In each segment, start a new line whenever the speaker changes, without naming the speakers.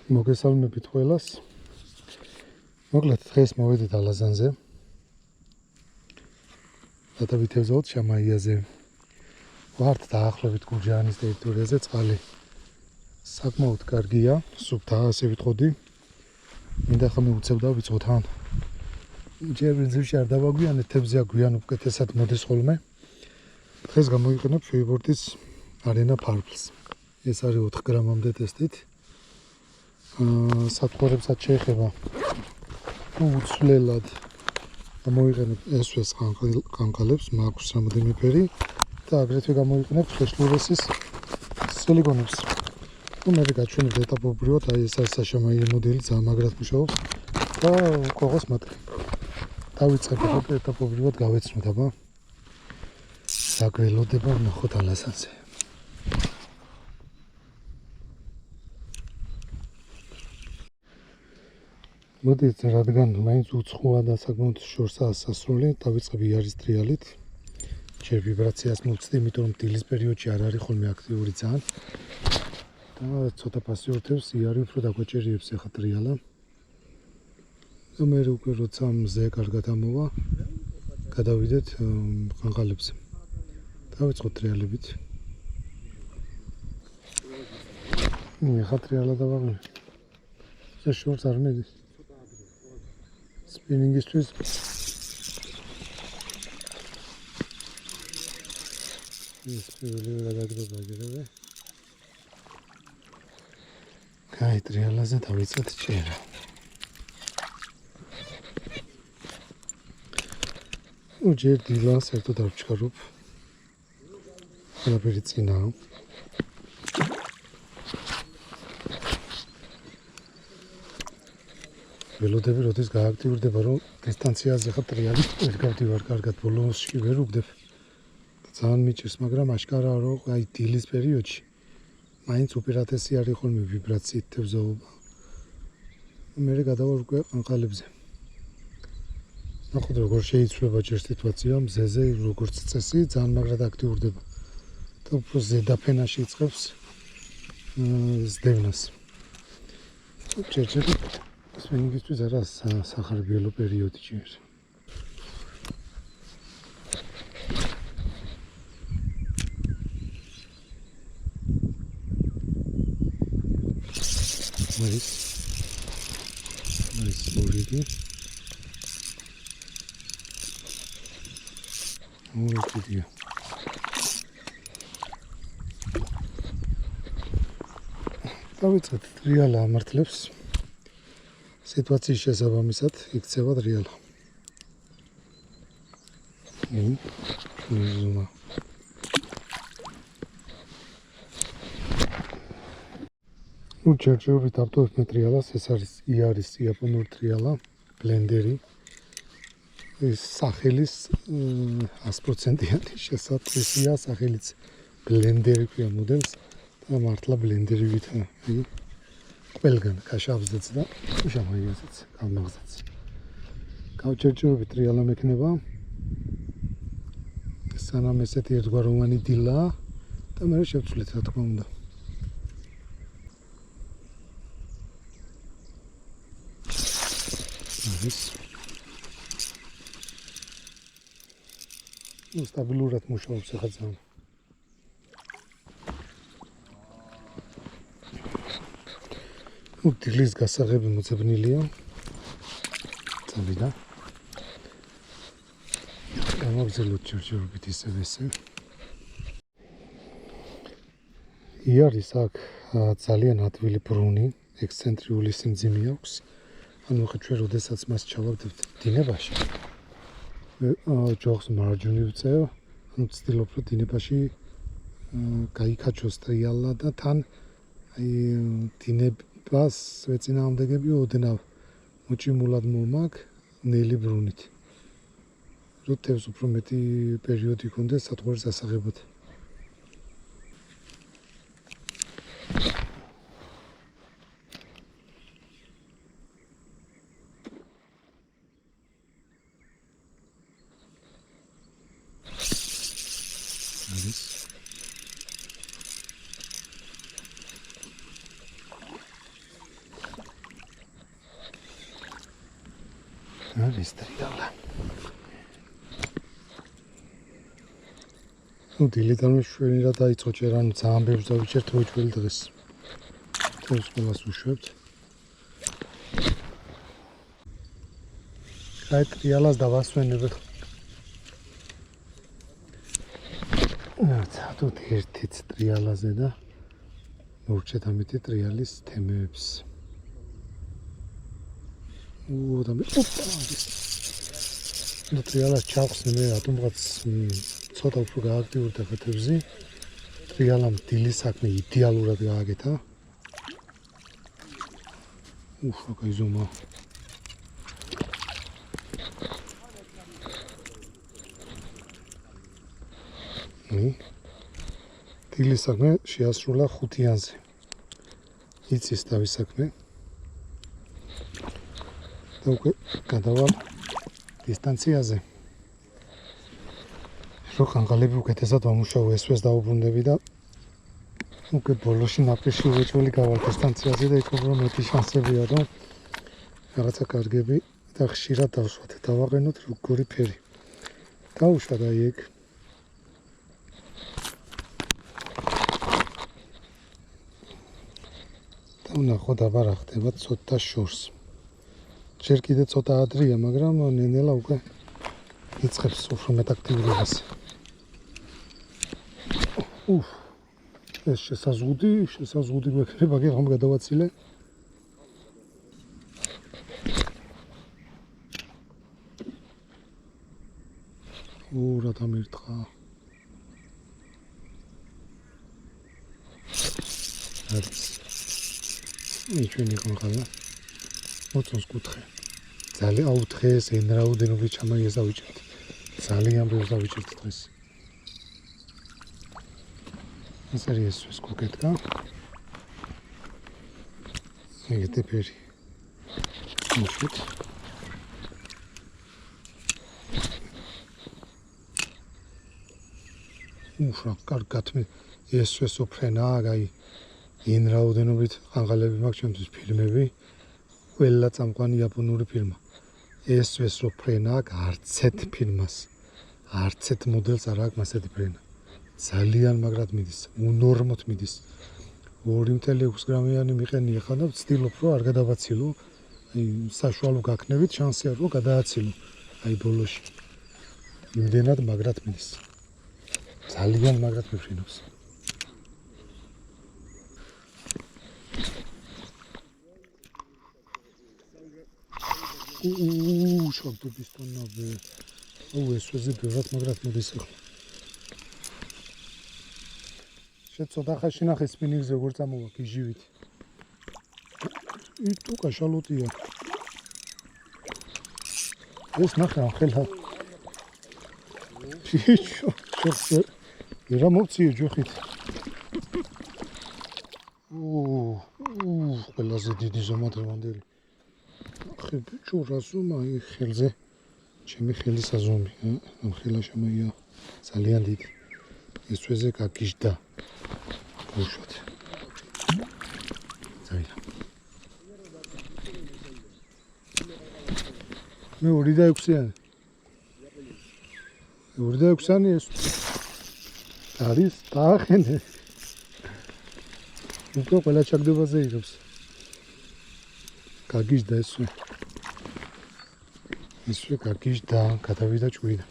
მოგესალმებით ყველას. მოკლედ დღეს მოვედით ალაზანზე. გადავით შამაიაზე. ვართ დაახლოებით გურჯაანის ტერიტორიაზე, წყალი საკმაოდ კარგია, სუფთაა, ასე ვიტყოდი. მინდა ხომ უცებდა ვიცხოთ ან ჯერ ბენზინში არ დავაგვიანეთ, თევზია გვიან უკეთესად მოდის ხოლმე. დღეს გამოიყენებ ფეიბორტის არენა ფარფლს. ეს არის 4 გრამამდე ტესტით. სათვალებსაც შეეხება უცვლელად გამოიყენებ ესვეს ყანყალებს, მაქვს რამოდენიმე ფერი და აგრეთვე გამოიყენებ ფლეშლურესის სილიკონებს. მე გაჩვენებთ ეტაპობრივად, ეს არის საშამაიო მოდელი, ძალიან მაგრად მუშაობს და ყოღოს მატყლი. დავიწყებთ ეტაპობრივად გავეცნოთ, აბა საგველოდება ვნახოთ ალაზანზე. მოდით, რადგან მაინც უცხოა და საკმაოდ შორსაა სასრული, დავიწყებ იარის ტრიალით. ჯერ ვიბრაციას მოვცდი, იმიტომ რომ დილის პერიოდში არ არის ხოლმე აქტიური ძალიან. და ცოტა პასიურთებს იარი უფრო დაგვაჭერიებს ახლა ტრიალა. და მე უკვე როცა მზე კარგად ამოვა, გადავიდეთ ყანყალებზე. დავიწყოთ ტრიალებით. ახლა ტრიალა დავაღვინე. ეს შორს არ მედის. სპინინგისთვის ეს პირველი გადაგდება გერევე. კაი, ტრიალაზე დავიწყეთ ჭერა. ჯერ დილას ერთად არ ვჩქარობ. ყველაფერი წინაა. ველოდები, როდის გააქტიურდება, რომ დისტანციაზე ხა ტრიალი ვერ გავდივარ კარგად, ბოლოსში ვერ უგდებ. ძალიან მიჭირს, მაგრამ აშკარაა, რომ აი დილის პერიოდში მაინც უპირატესი არის ხოლმე ვიბრაციით თევზაობა. მე გადავარ უკვე ყანყალებზე. ნახოთ როგორ შეიცვლება ჯერ სიტუაცია, მზეზე როგორც წესი, ძალიან მაგრად აქტიურდება. და უფრო ზედაფენაში იწყებს ზდევნას. ჯერჯერობით სვინგისთვის არა სახარბიელო პერიოდი ჯერ. არის ორიგი. ორიგია. დავიწყეთ ტრიალა ამართლებს. სიტუაციის შესაბამისად იქცევა ტრიალა. ზუმა. ჯერჯერობით ავტოვებ მე ტრიალას, ეს არის იარის იაპონური ტრიალა, ბლენდერი. ეს სახელის 100%-იანი შესაძლებლია, სახელიც ბლენდერი ქვია მოდელს და მართლა ბლენდერივით ყველგან კაშავზეც და შამაიაზეც, კალმაღზეც. გავჯერჯერობით ტრიალა მექნება. სანამ ესეთი ერთგვაროვანი დილაა და მე შევცვლით, რა თქმა უნდა. არის სტაბილურად მუშაობს ახლა ძალიან. დილის გასაღები მოძებნილია. წავიდა. გამოგზავნოთ ჯერჯერობით ისევ ესე. იარის აქ ძალიან ადვილი ბრუნი, ექსცენტრიული სიმძიმე აქვს. ანუ ხა ჩვენ როდესაც მას ჩავაგდებთ დინებაში, ჯოხს მარჯვნივ ვწევ, ანუ ვცდილობ რომ დინებაში გაიქაჩოს ტრიალა და თან აი დინებას ეწინააღმდეგები ოდნავ მოჭიმულად მომაკ ნელი ბრუნით. რომ თევზს უფრო მეტი პერიოდი ჰქონდეს სათხოვრის ასაღებად. არის არის ტრიალა. ну დილიდან შვენი რა დაიწყო ჯერ ანუ ძალიან ბევრს დავიჭერთ მოიჭველი დღეს. თავს ყველას უშვებთ. აი ტრიალას დავასვენებთ. თუ ერთიც ტრიალაზე და მოვჭეთ ამითი ტრიალის თემებს. და მე და ტრიალას ჩავხსნე მე რატომღაც ცოტა უფრო გააქტიურდა ხეთებზე. ტრიალამ დილის საქმე იდეალურად გააკეთა. რა კაი ზომა. დილის საქმე შეასრულა 5-იანზე. იცის თავის საქმე. და უკვე გადავალ დისტანციაზე. რო ხანყალები უკეთესად ვამუშავო, ესვეს დავუბრუნდები და უკვე ბოლოში ნაპირში უეჭველი გავალ დისტანციაზე და იქ უფრო მეტი შანსებია, რომ რაღაცა კარგები და ხშირად დავსვათ. დავაყენოთ როგორი ფერი. დავუშვათ აი ეგ. ვნახოთ აბა რა ხდება ცოტა შორს. ჯერ კიდე ცოტა ადრეა, მაგრამ ნენელა უკვე იწყებს უფრო მეტ აქტიურობას. ეს შესაზღუდი გვექნება გეღამ გადავაცილე. რა დამირთხა. არის ჩვენი ხალხა მოწონს კუთხე. ძალიან აუთხეს εν რაოდენობით ჩამაიეს დავიჭერთ. ძალიან ბევრს დავიჭერთ დღეს. ეს არის ეს კუკეტკა. ეგეთი ფერი. მოხეთ. რა კარგად მე ეს ოფრენაა, აი εν რაოდენობით ხანყალები მაქვს ჩემთვის ფილმები. ყველა წამყვანი იაპონური ფილმა. ეს რო ფრენა არც ერთ ფილმას, არც ერთ მოდელს არ აქვს ასეთი ფრენა. ძალიან მაგრად მიდის, უნორმოდ მიდის. 2.6 გრამიანი მიყენია ხან და ვცდილობ რომ არ გადავაცილო. აი საშუალო გაქნებით შანსია რომ გადააცილო. აი ბოლოში. იმდენად მაგრად მიდის. ძალიან მაგრად მიფრინავს. შორტების ტონავე. ესვეზე ბევრად მაგრად მოდის ახლა. შეცოდა ხაში ნახე სპინინგზე როგორ წამოვა გიჟივით. იტუ კაშალოტია. ეს ნახე ახლა. ჩიჩო, შორტ. ირა მოვციე ჯოხით. ყველაზე დიდი ზომა დღევანდელი. ხე რასუმა ხელზე ჩემი ხელი საზომი ამ ხელა შემოია ძალიან დიდი ესვეზე გაგიჟდა უშვათ ძალიან მე 2.6-იანი 2.6-იანი ეს არის დაახენე უკვე ყველა ჩაგდებაზე იღებს გაგიჟდა ესვე ისე გაგიჟდა, გადავიდა ჭვიდა.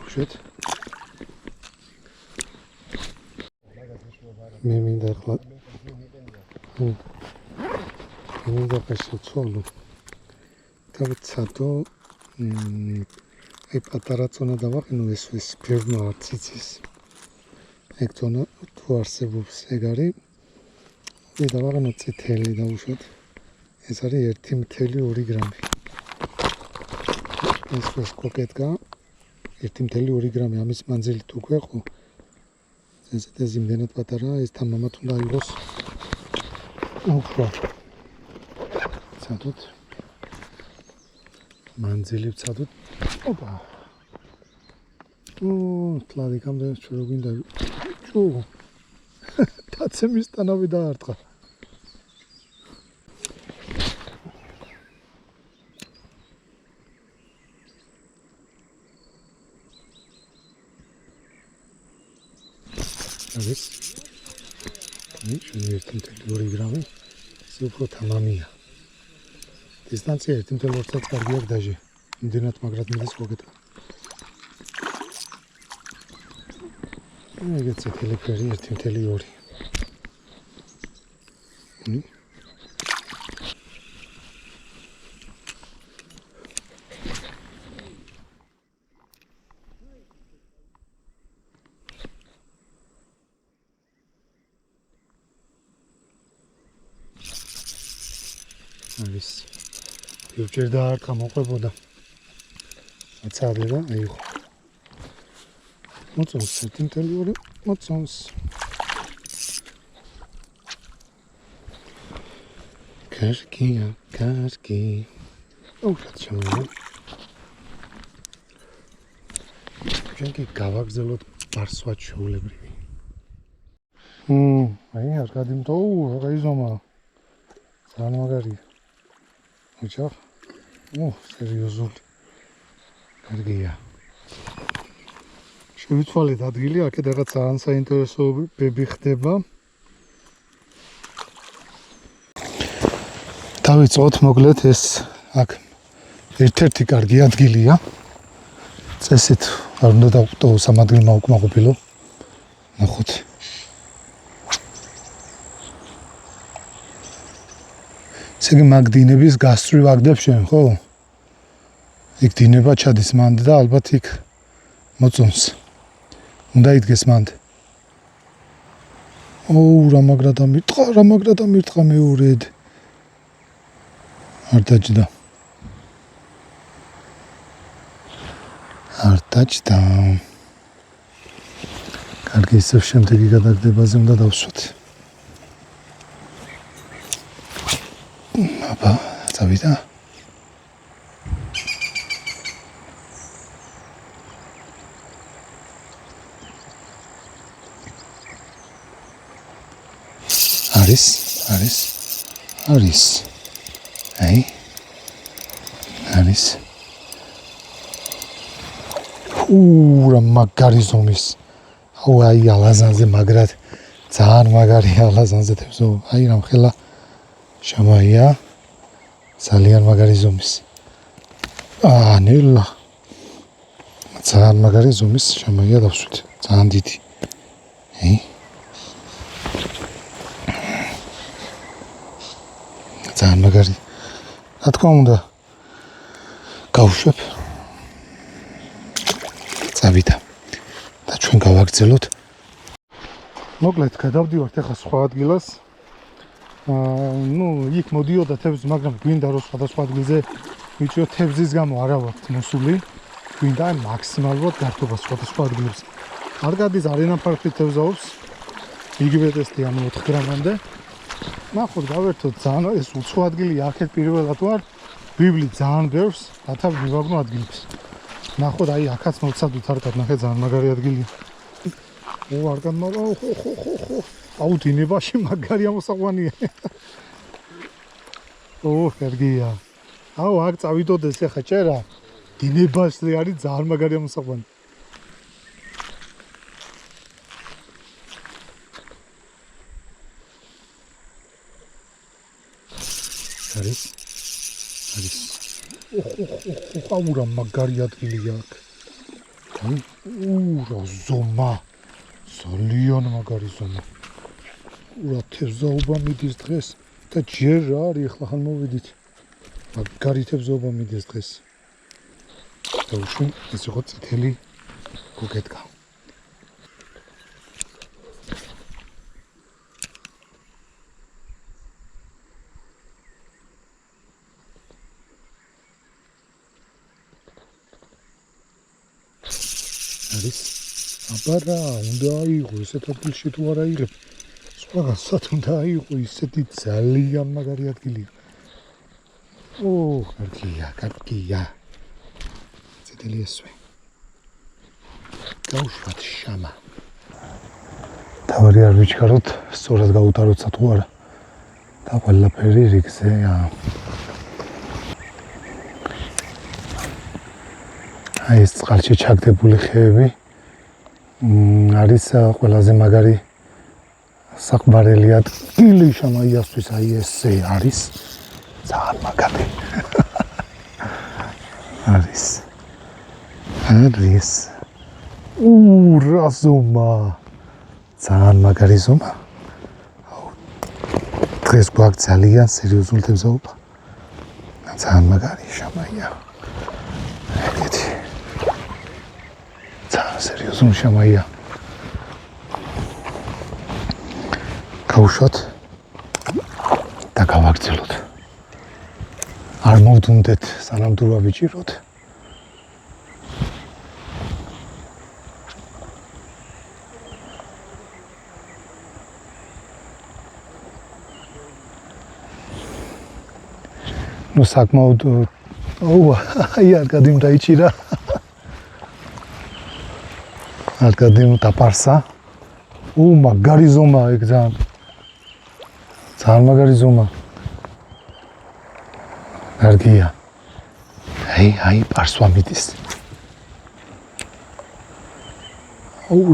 ვშეთ. მე მინდა ახლა. მინდა პესოცოლო. დავიცადო. აი პატარა წონა დავაყენო ეს ფერმა არც იცის. ეგ წონა თუ არსებობს ეგ არის. მე დავაყენო წითელი დავუშვათ. ეს არის 1.2 გრამი. ეს კოკეტკა 1.2 გრამი ამის მანძილი თუ გვეყო. ეს იმდენად პატარაა, ეს თამამად უნდა იყოს. უფრო. ცადოთ. მანძილი ვცადოთ. ოპა. თლადიკამდე ჩვენ გვინდა. დაცემის ტანავი დაარტყა. არის. Ჩვენი 1.2 გრამი. ეს უფრო თამამია. დისტანცია 1.2-საც კარგი აქვს დაჟე. იმდენად მაგრად მიდის მოგეთქვა. ეგეც თელეფერი 1.2. არის ფიუჩერ და არ გამოყვებოდა აცადლება აიღო მოწონს 1.2 მოწონს კარგია კარგი ოღონდ ჩვენკი გავაგზავნოთ ბარსვად შეულებრივი აი არ გადიმტოუ რა იზომა ძალიან მაგარია Uçak. Seriozul. Კარგია. შევიცვალეთ ადგილი, აქეთ რაღაც ძალიან საინტერესოები ხდება. დავიწყოთ მოკლედ ეს აქ ერთ-ერთი კარგი ადგილია. წესით არ უნდა დავყტო სამადგილო უკმაყოფილო. ნახოთ. ესე იგი მაგ დინების გასწვრივ აგდებ შენ, ხო? იქ დინება ჩადის მანდ და ალბათ იქ მოწონს. უნდა იდგეს მანდ. რა მაგრად ამირტყა მეორედ. არ დაჯდა. კარგი, ისევ შემდეგი გადაგდებაზე უნდა დავსვათ. აბა, წავიდა. არის. აი. არის. რა მაგარი ზომის. აი ალაზანზე მაგრად ძალიან მაგარია ალაზანზე თევზო. აი რამ ხელა შამაია ძალიან მაგარი ზომის. ნელა. ძალიან მაგარი ზომის შამაია დავსვით. ძალიან დიდი. ძალიან მაგარი. რა თქმა უნდა გავშვებ. წავიდა. და ჩვენ გავაგრძელოთ. მოკლედ გადავდივართ ახლა სხვა ადგილას. იქ მოდიოდა თევზი, მაგრამ გვინდა რომ სხვადასხვა ადგილზე ვიჭიო თევზის გამო არა ვართ მოსული. გვინდა მაქსიმალურად გართობა სხვადასხვა ადგილებზე. არ გადის არენაფარფით თევზაობს. იგივე ტესტი ამ 4 გრამამდე. ნახოთ, გავერთოთ ძალიან ეს უცხო ადგილია, აქეთ პირველად ვარ. ბიბლი ძალიან ბევრს, რათა მივაგნო ადგილებს. ნახოთ, აი აქაც მოვცადოთ არკად, ნახე ძალიან მაგარი ადგილია. არკად მაგრამ ხო. დინებაში მაგარი ამოსაყვანია. კარგია. აქ წავიდოდეს ახლა ჭერა. დინებაში არის ძალიან მაგარი ამოსაყვანი. არის. რა მაგარი ადგილია აქ. რა ზომა. ძალიან მაგარი ზომა. რა თევზაობა მიდის დღეს და ჯერ რა არის ახლა ხან მოვიდით. მაგარი თევზაობა მიდის დღეს. დაუშვი ეს იყო წითელი გოგეტკა. არის აბარა უნდა აიღო ესეთ ადგილში თუ არ აიღებ სხვაგანსად უნდა აიღო ისეთი ძალიან მაგარი ადგილია. კარგია. წითელი ესვე. გავუშვათ შამა. თავი არ ვიჩქაროთ, სწორად გავუტაროთ სათქო არა. და ყველაფერი რიგზეა. აი ეს წყალში ჩაგდებული ხეები არის ყველაზე მაგარი საყბარელი ადგილი შამაიასთვის აი ესე არის ძალიან მაგარი არის რა ზომა ძალიან მაგარი ზომა დღეს გვაქვს ძალიან სერიოზული თევზაობა ძალიან მაგარი შამაია ეგეთი ძალიან სერიოზული შამაია გავუშვათ და გავაგრძელოთ არ მოვდუნდეთ სანამ დრო ვიჭიროთ ნუ საკმაოდ აი არკადიმ დაიჭირა არკადიმ დაპარსა მაგარი ზომა ეგ ძალიან მაგარი ზომა კარგია აი პარსვა მიდის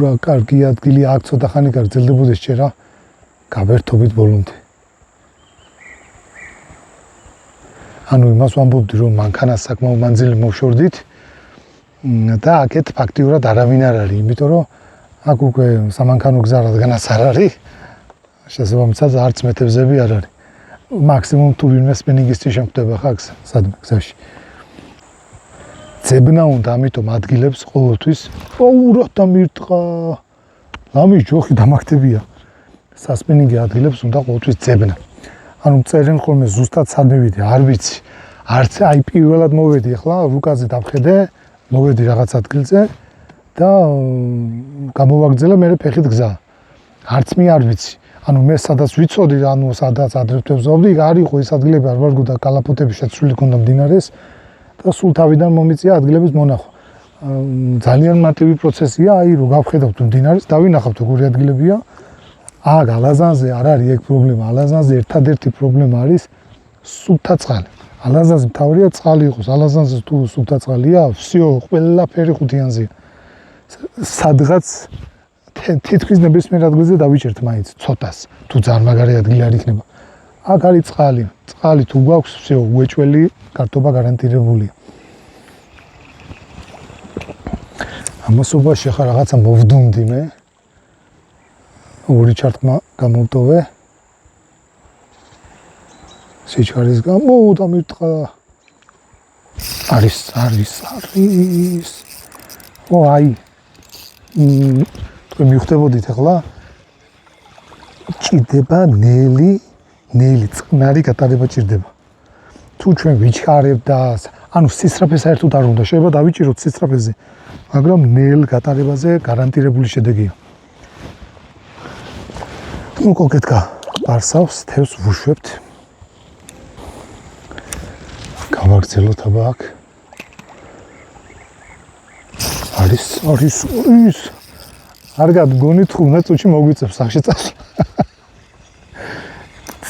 რა კარგი ადგილი აქ ცოტა ხანი გაგრძელდებოდეს ჭერა გავერთობით ბოლომდე ანუ იმას ვამბობდი რომ მანქანას საკმაოდ მანძილი მოვშორდით და აქეთ ფაქტიურად არავინ არ არის იმიტომ რომ აქ უკვე სამანქანო გზა რადგანაც არ არის შესაბამისად არც მეთევზები არ არის მაქსიმუმ თუ ვინმე სპინინგისტი შემხვდება ხახს სადმე გზაში ძებნა უნდა ამიტომ ადგილებს ყოველთვის რა დამირტყა ლამის ჯოხი დამაგდებია სასპინინგი ადგილებს უნდა ყოველთვის ძებნა ანუ წერენ ხოლმე ზუსტად სად მივიდე არ ვიცი არც აი პირველად მოვედი ახლა რუკაზე დავხედე მოვედი რაღაც ადგილზე და გამოვაგრძელე მე ფეხით გზა არც მე არ ვიცი ანუ მე სადაც ვიცოდი ანუ სადაც ადრე ვზოვდი არ იყო ის ადგილები არ ვარ გუდა კალაპოტები შეცვლილი ქონდა მდინარეს და სულ თავიდან მომიწია ადგილების მონახვა ძალიან მარტივი პროცესია აი რო გავხედავთ მდინარეს დავინახავთ როგორი ადგილებია აქ ალაზანზე არ არის ეგ პრობლემა ალაზანზე ერთადერთი პრობლემა არის სუფთა წყალი ალაზანზე მთავარია წყალი იყოს ალაზანზე თუ სუფთა წყალია всё ყველაფერი ხუთიანზეა სადღაც თითქმის ნებისმიერ ადგილზე დავიჭერთ მაინც ცოტას თუ ძალიან მაგარი ადგილი არ იქნება აქ არის წყალი თუ გვაქვს всё უეჭველი კარტობა გარანტირებულია ამასობაში ხა რაღაცა მოვდუნდი მე ორი ჩარტმა გამოვტოვე სიჩქარის გამო დამირტყა არის აი თქვენ მივხვდებოდით ახლა ჭირდება ნელი წყნარი გატარება ჭირდება თუ ჩვენ ვიჩქარებ და ანუ სისწრაფე საერთოდ არ უნდა შეიძლება დავიჭიროთ სისწრაფეზე მაგრამ ნელ გატარებაზე გარანტირებული შედეგია ну კონკრეტკა პარსავს თევს ვუშვებთ გავაგრძელოთ აბა აქ არის არ გაგონით 15 წუთში მოგვიწევს სახში წასვლა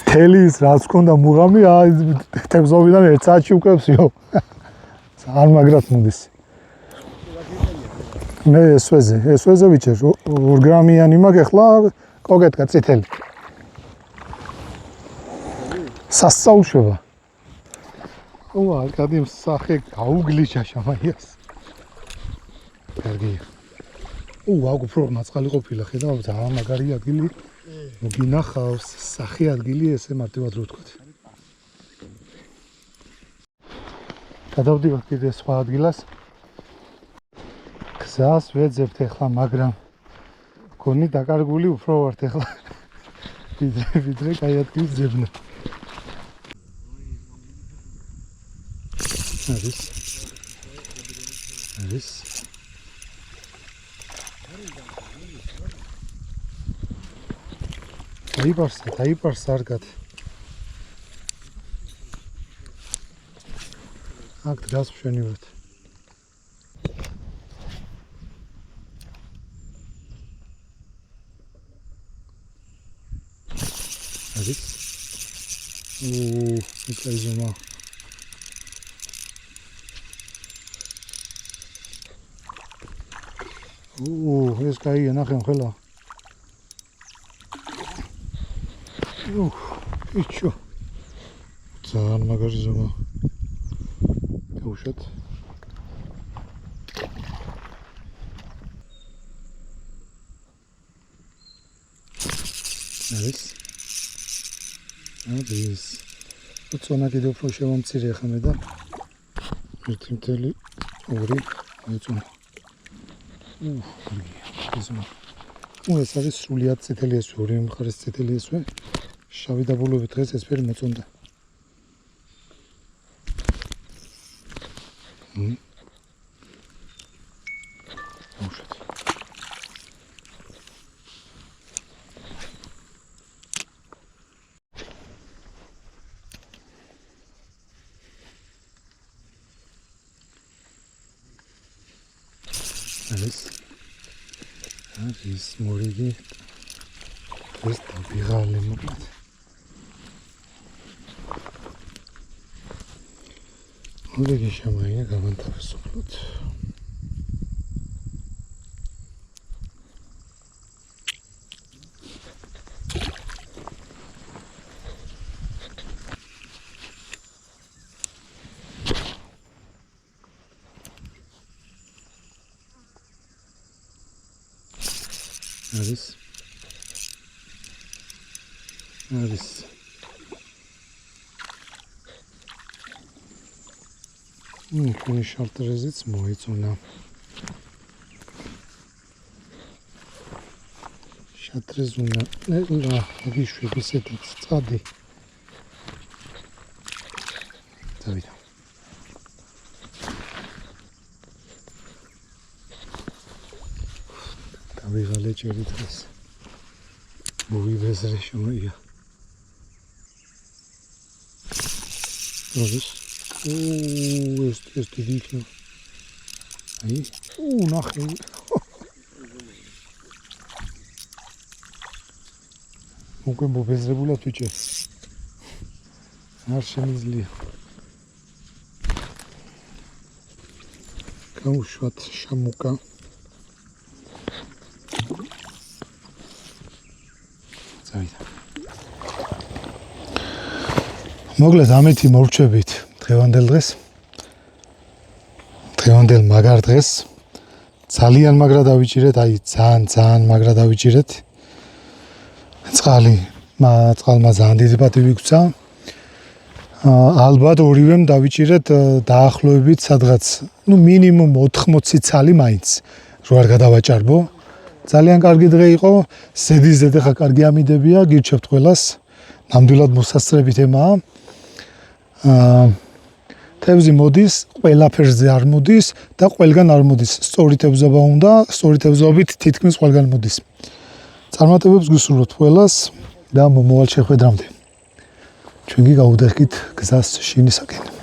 თელის რაც ქონდა მუღამი აი თევზოვიდან 1 საათში უკვე всё არ მაგრად მოდის მე ესვეზე ვიჭერ 2 გრამიანი მაქვს ახლა კოგეთკა წითელი სასწაულშობა არკადიმ სახე გაუგლიჩა შამაიას კარგია აქ უფრო მაწყალი ყოფილა ხედავ ძალიან მაგარი ადგილი მოგინახავს სახე ადგილი ესე მარტივად რო ვთქვათ გადავდივართ კიდე სხვა ადგილას გზას ვეძებთ ახლა მაგრამ გონი დაკარგული უფრო ვართ ახლა ვიდრე კაი ადგილის ძებნა არის დაიპარსა არგად აქ დგას მშვენივრად არის ეს ზომა ეს კაია ნახე ხელა Pichu. Ძალიან მაგარი ზომა. Უშოთ. არის. უცონა კიდევ უფრო შევამცირე ახლა მე და 1.2 მეწონა. ეს არის სრულიად წითელი ესვე, ორივე მხარეს წითელი ესვე. შავი დაბოლოებით დღეს ესფერი მოწონდა. არის მორიგი ეს დაბიღალე მოკლედ. მორიგი შემაია გამანთავისუფლოთ. არის ქენი შალტერეზეც მოეწონა. შალტერეზუნა ნელა გიშვები სეთაც წადი. დავიდა. დავიღალე ჭერი დღეს. მოვიბეზრე შემოია. Robis. Es დიდი იქნება. აი, ნახე. უკვე მობეზრებულა თუჭე. არ შემიძლია. გაუშვათ შამუკა. წავიდა. მოგლეთ ამეთი მორჩებით დღევანდელ დღეს. დღევანდელ მაგარ დღეს ძალიან მაგრა დავიჭირეთ, აი ძალიან მაგრა დავიჭირეთ. წყალმა ძალიან დიდი პატივი გვცა. ალბათ ორივემ დავიჭირეთ დაახლოებით სადღაც, მინიმუმ 80 ცალი მაინც, რო არ გადავაჭარბო. ძალიან კარგი დღე იყო, ზედიზედ ახლა კარგი ამიდებია, გირჩევთ ყველას. ნამდვილად მოსასწრებით ემაა. თევზი მოდის, ყველაფერზე არ მოდის და ყველგან არ მოდის. სწორი თევზობა უნდა, სწორი თევზობით თითქმის ყველგან მოდის. წარმატებებს გისურვებთ ყველას და მომავალ შეხვედრამდე. ჩვენ კი გავუდეხით გზას შინისაკენ.